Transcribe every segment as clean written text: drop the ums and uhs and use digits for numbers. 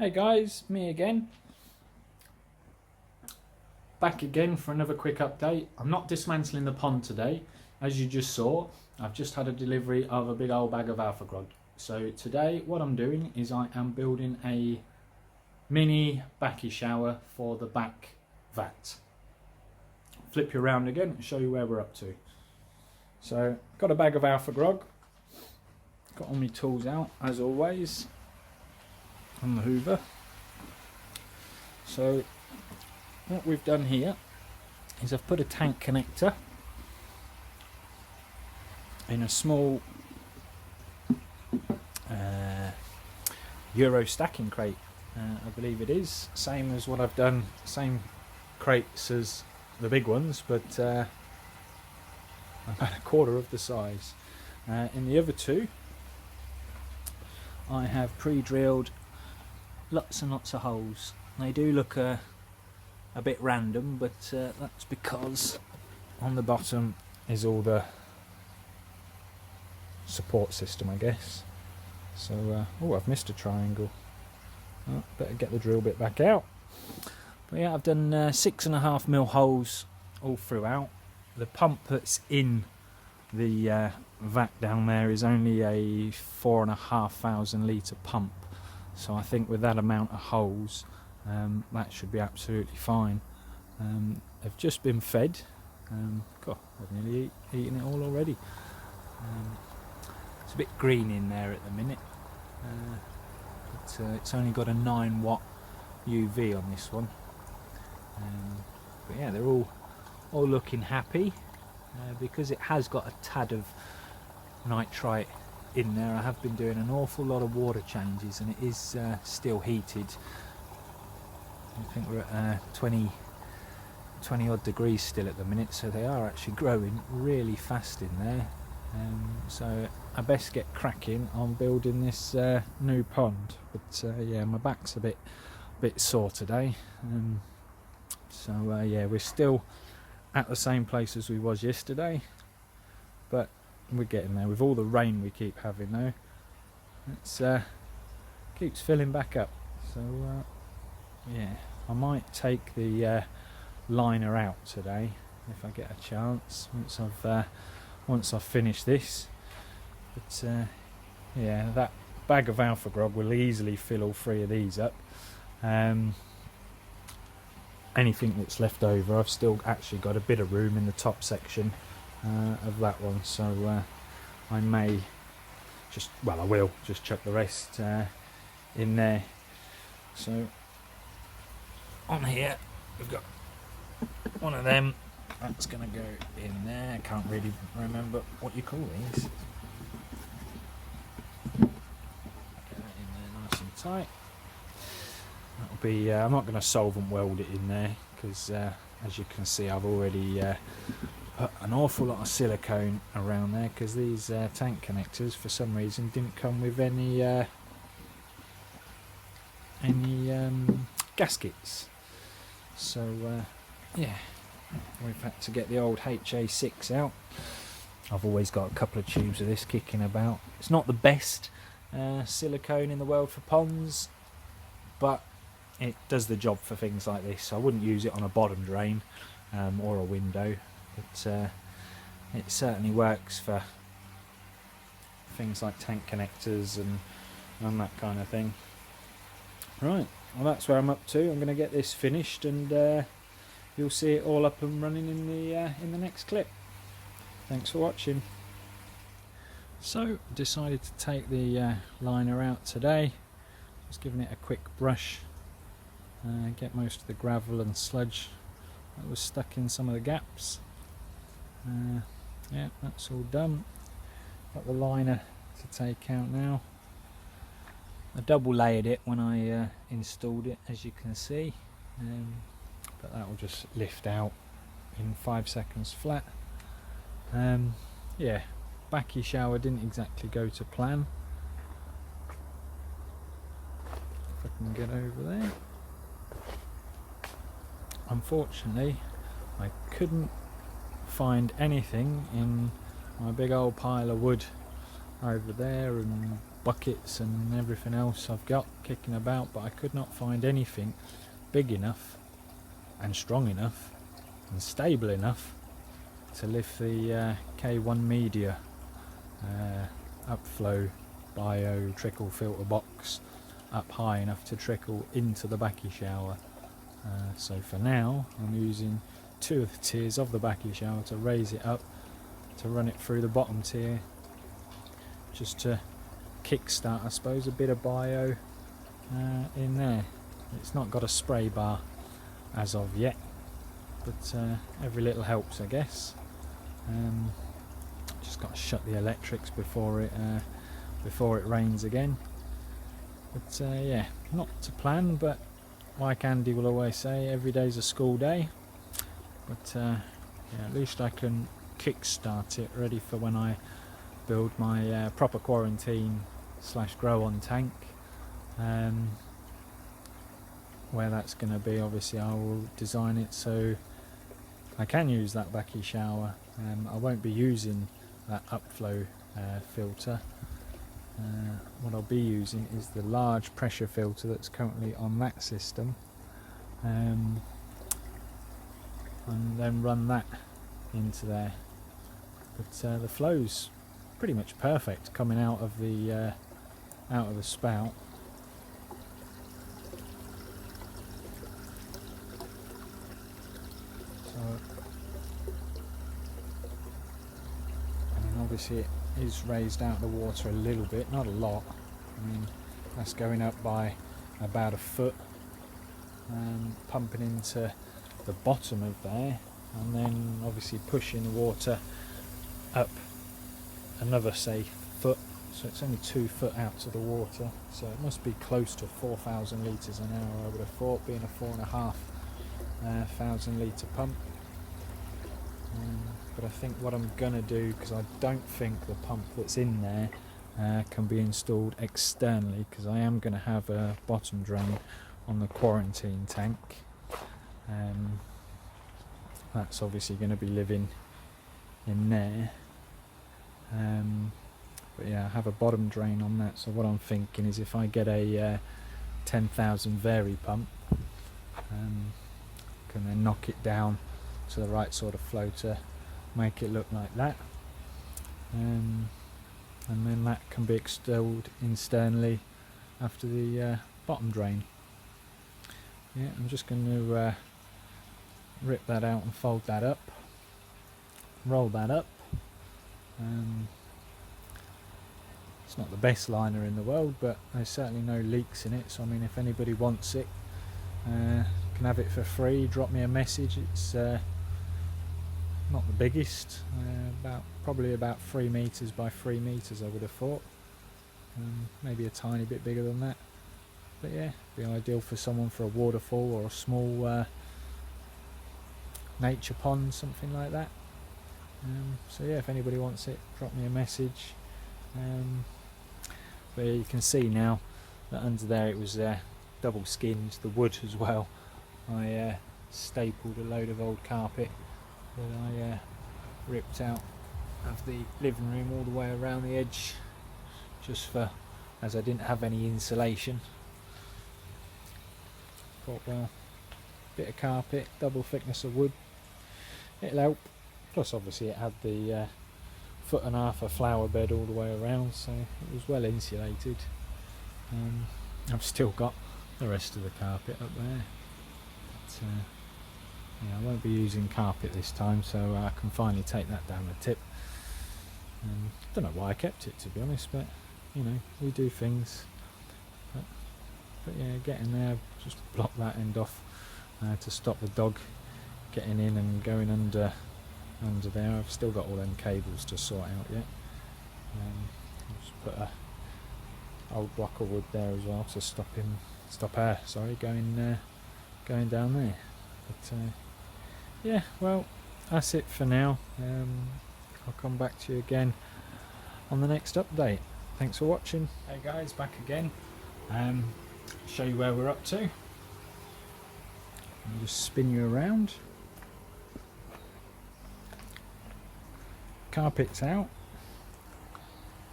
Hey guys, me again. Back again for another quick update. I'm not dismantling the pond today. As you just saw, I've just had a delivery of a big old bag of alpha grog. So today what I'm doing is I am building a mini Bakki shower for the back vat. Flip you around again and show you where we're up to. So got a bag of alpha grog. Got all my tools out as always. On the hoover. So what we've done here is I've put a tank connector in a small Euro stacking crate, I believe it is, same as what I've done, same crates as the big ones, but about a quarter of the size. In the other two I have pre-drilled lots and lots of holes. They do look a bit random, but that's because on the bottom is all the support system, I guess. So, oh, I've missed a triangle. Oh, better get the drill bit back out. But yeah, I've done 6.5mm holes all throughout. The pump that's in the vat down there is only a 4,500 litre pump. So I think with that amount of holes, that should be absolutely fine. They've just been fed. God, I've nearly eaten it all already. It's a bit green in there at the minute. It's only got a 9 watt UV on this one. But yeah, they're all looking happy because it has got a tad of nitrite in there. I have been doing an awful lot of water changes, and it is still heated. I think we're at 20 odd degrees still at the minute, so they are actually growing really fast in there. So I best get cracking on building this new pond. But yeah, my back's a bit sore today. So yeah, we're still at the same place as we was yesterday, but we're getting there with all the rain we keep having though. It's keeps filling back up. So yeah, I might take the liner out today if I get a chance once I've finished this. But yeah, that bag of alpha grog will easily fill all 3 of these up. Anything that's left over, I've still actually got a bit of room in the top section of that one, so I may just, well, I will just chuck the rest in there. So on here we've got one of them that's going to go in there. I can't really remember what you call these. Get that in there nice and tight. That'll be I'm not going to solvent weld it in there because as you can see, I've already put an awful lot of silicone around there, because these tank connectors for some reason didn't come with any gaskets. So yeah, we've had to get the old HA6 out. I've always got a couple of tubes of this kicking about. It's not the best silicone in the world for ponds, but it does the job for things like this. I wouldn't use it on a bottom drain or a window, but it certainly works for things like tank connectors and that kind of thing. Right, well, that's where I'm up to. I'm going to get this finished, and you'll see it all up and running in the next clip. Thanks for watching. So decided to take the liner out today. Just giving it a quick brush, get most of the gravel and sludge that was stuck in some of the gaps. Yeah, that's all done. Got the liner to take out now. I double layered it when I installed it, as you can see, but that will just lift out in 5 seconds flat. Yeah, Bakki shower didn't exactly go to plan. If I can get over there. Unfortunately, I couldn't find anything in my big old pile of wood over there, and buckets and everything else I've got kicking about, but I could not find anything big enough and strong enough and stable enough to lift the K1 Media upflow bio trickle filter box up high enough to trickle into the Bakki shower. So for now I'm using 2 of the tiers of the Bakki shower to raise it up, to run it through the bottom tier, just to kickstart, I suppose, a bit of bio in there. It's not got a spray bar as of yet, but every little helps, I guess. Just got to shut the electrics before it rains again. But yeah, not to plan, but like Andy will always say, every day's a school day. But yeah, at least I can kickstart it, ready for when I build my proper quarantine / grow on tank. Where that's going to be, obviously I will design it so I can use that Bakki shower. I won't be using that upflow filter. What I'll be using is the large pressure filter that's currently on that system, and then run that into there. But the flow's pretty much perfect coming out of the spout. So, I mean, obviously it is raised out of the water a little bit, not a lot. I mean, that's going up by about a foot, pumping into the bottom of there, and then obviously pushing the water up another, say, foot. So it's only 2 foot out to the water, so it must be close to 4,000 litres an hour, I would have thought, being a 4,500 litre pump. But I think what I'm gonna do, because I don't think the pump that's in there can be installed externally, because I am going to have a bottom drain on the quarantine tank. That's obviously going to be living in there. But yeah, I have a bottom drain on that, so what I'm thinking is if I get a 10,000 vari pump, can then knock it down to the right sort of flow to make it look like that, and then that can be installed externally after the bottom drain. Yeah, I'm just going to rip that out and fold that up, roll that up. It's not the best liner in the world, but there's certainly no leaks in it, so I mean, if anybody wants it, can have it for free. Drop me a message. It's not the biggest, probably about 3 meters by 3 meters, I would have thought. Maybe a tiny bit bigger than that, but yeah, be ideal for someone for a waterfall or a small nature pond, something like that. So yeah, if anybody wants it, drop me a message. But you can see now that under there it was double skinned, the wood as well. I stapled a load of old carpet that I ripped out of the living room all the way around the edge, just for, as I didn't have any insulation. Thought, well, bit of carpet, double thickness of wood, it'll help. Plus obviously it had the 1.5 foot of flower bed all the way around, so it was well insulated. I've still got the rest of the carpet up there, but yeah, I won't be using carpet this time, so I can finally take that down the tip. Don't know why I kept it, to be honest, but you know, we do things. But yeah, getting there, just block that end off to stop the dog getting in and going under there. I've still got all them cables to sort out yet. Just put a old block of wood there as well to stop her going down there. But yeah, well, that's it for now. I'll come back to you again on the next update. Thanks for watching. Hey guys, back again. Show you where we're up to. I'll just spin you around. Carpet's out.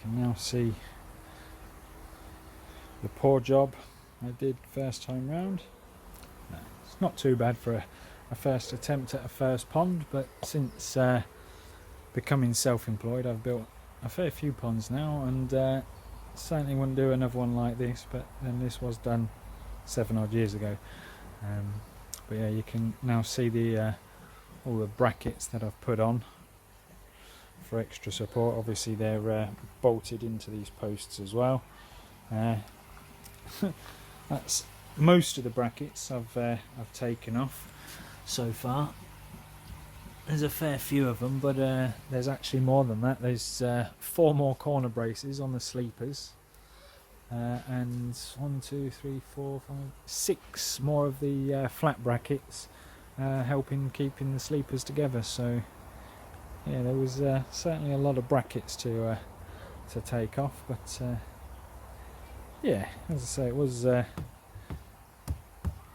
You can now see the poor job I did first time round. No, it's not too bad for a first attempt at a first pond, but since becoming self-employed I've built a fair few ponds now, and certainly wouldn't do another one like this, but then this was done 7 odd years ago. But yeah, you can now see the all the brackets that I've put on for extra support. Obviously they're bolted into these posts as well. That's most of the brackets I've taken off so far. There's a fair few of them, but there's actually more than that. There's 4 more corner braces on the sleepers, and 1, 2, 3, 4, 5, 6 more of the flat brackets helping keeping the sleepers together. So yeah, there was certainly a lot of brackets to take off, but yeah, as I say, it was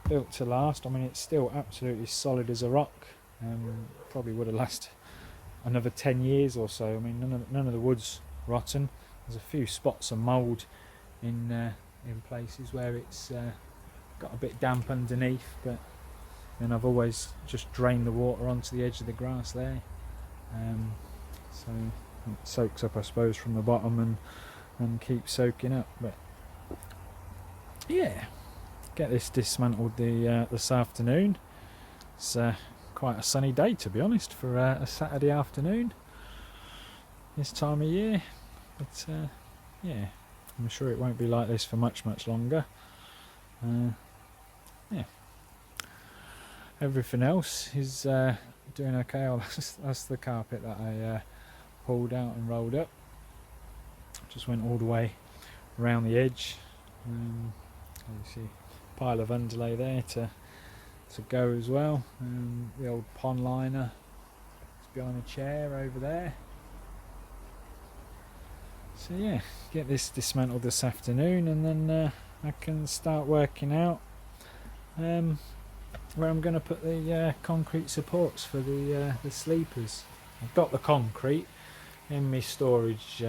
built to last. I mean, it's still absolutely solid as a rock. Probably would have lasted another 10 years or so. I mean, none of the wood's rotten. There's a few spots of mould in places where it's got a bit damp underneath, but then I've always just drained the water onto the edge of the grass there, so it soaks up, I suppose, from the bottom and keeps soaking up. But yeah, get this dismantled this afternoon. It's quite a sunny day, to be honest, for a Saturday afternoon this time of year, but yeah, I'm sure it won't be like this for much longer. Yeah, everything else is doing okay. Oh, that's the carpet that I pulled out and rolled up. Just went all the way around the edge. You see a pile of underlay there to go as well. The old pond liner is behind a chair over there. So yeah, get this dismantled this afternoon, and then I can start working out where I'm going to put the concrete supports for the sleepers. I've got the concrete in my storage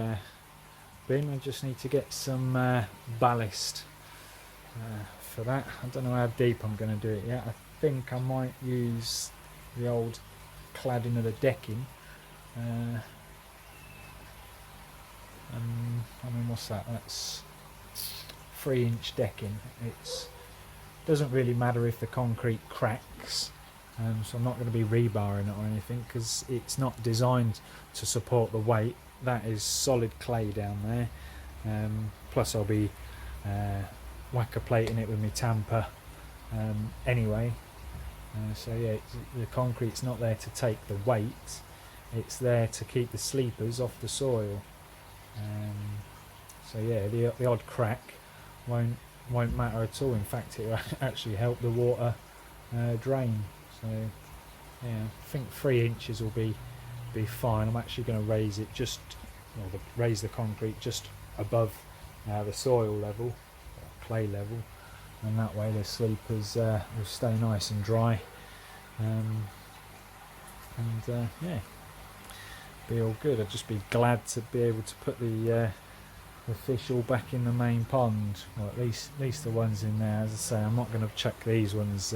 bin. I just need to get some ballast for that. I don't know how deep I'm going to do it yet. I think I might use the old cladding of the decking. I mean, what's that? That's 3-inch decking. It doesn't really matter if the concrete cracks, so I'm not going to be rebarring it or anything, because it's not designed to support the weight. That is solid clay down there. Plus I'll be whacker plating it with my tamper anyway. So yeah, the concrete's not there to take the weight, it's there to keep the sleepers off the soil. So yeah, the odd crack won't matter at all. In fact, it will actually help the water drain. So yeah, I think 3 inches will be fine. I'm actually going to raise it raise the concrete just above the soil level, or clay level, and that way the sleepers will stay nice and dry, and yeah, be all good. I'd just be glad to be able to put the fish all back in the main pond, or at least the ones in there. As I say, I'm not going to chuck these ones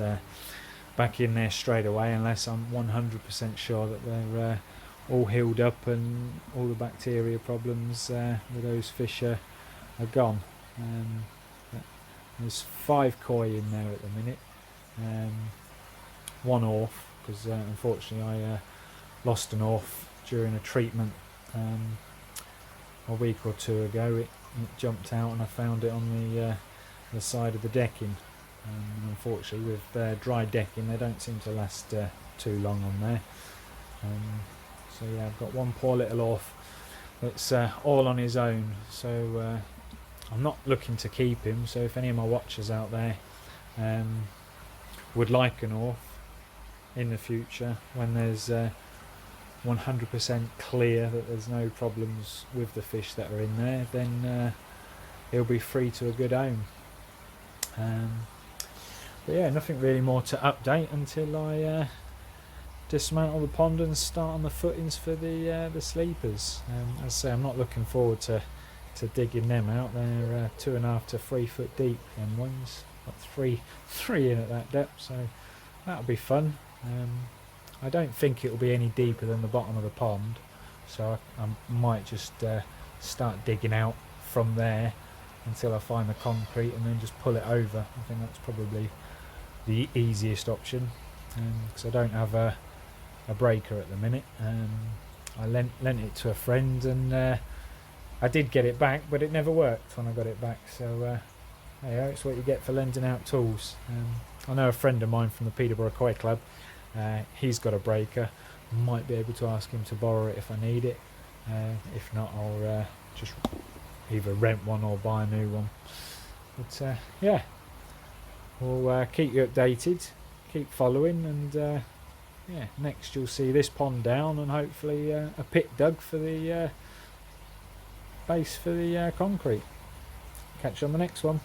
back in there straight away unless I'm 100% sure that they're all healed up and all the bacteria problems with those fish are gone. There's 5 koi in there at the minute, 1 orfe, because unfortunately I lost an orfe during a treatment a week or 2 ago. It jumped out and I found it on the side of the decking. Unfortunately, with dry decking, they don't seem to last too long on there. So yeah, I've got 1 poor little orfe that's all on his own. So I'm not looking to keep him. So if any of my watchers out there would like an orfe in the future, when there's 100% clear that there's no problems with the fish that are in there, then he'll be free to a good home. But yeah, nothing really more to update until I dismantle the pond and start on the footings for the sleepers. As I say, I'm not looking forward to to digging them out. They're 2.5 to 3 foot deep, them ones. Got three in at that depth, so that'll be fun. I don't think it'll be any deeper than the bottom of the pond, so I might just start digging out from there until I find the concrete and then just pull it over. I think that's probably the easiest option, because I don't have a breaker at the minute. I lent it to a friend, and I did get it back, but it never worked when I got it back. So yeah, it's what you get for lending out tools. I know a friend of mine from the Peterborough Koi Club. He's got a breaker. Might be able to ask him to borrow it if I need it. If not, I'll just either rent one or buy a new one. But yeah, we'll keep you updated, keep following, and yeah, next you'll see this pond down and hopefully a pit dug for the base for the concrete. Catch you on the next one.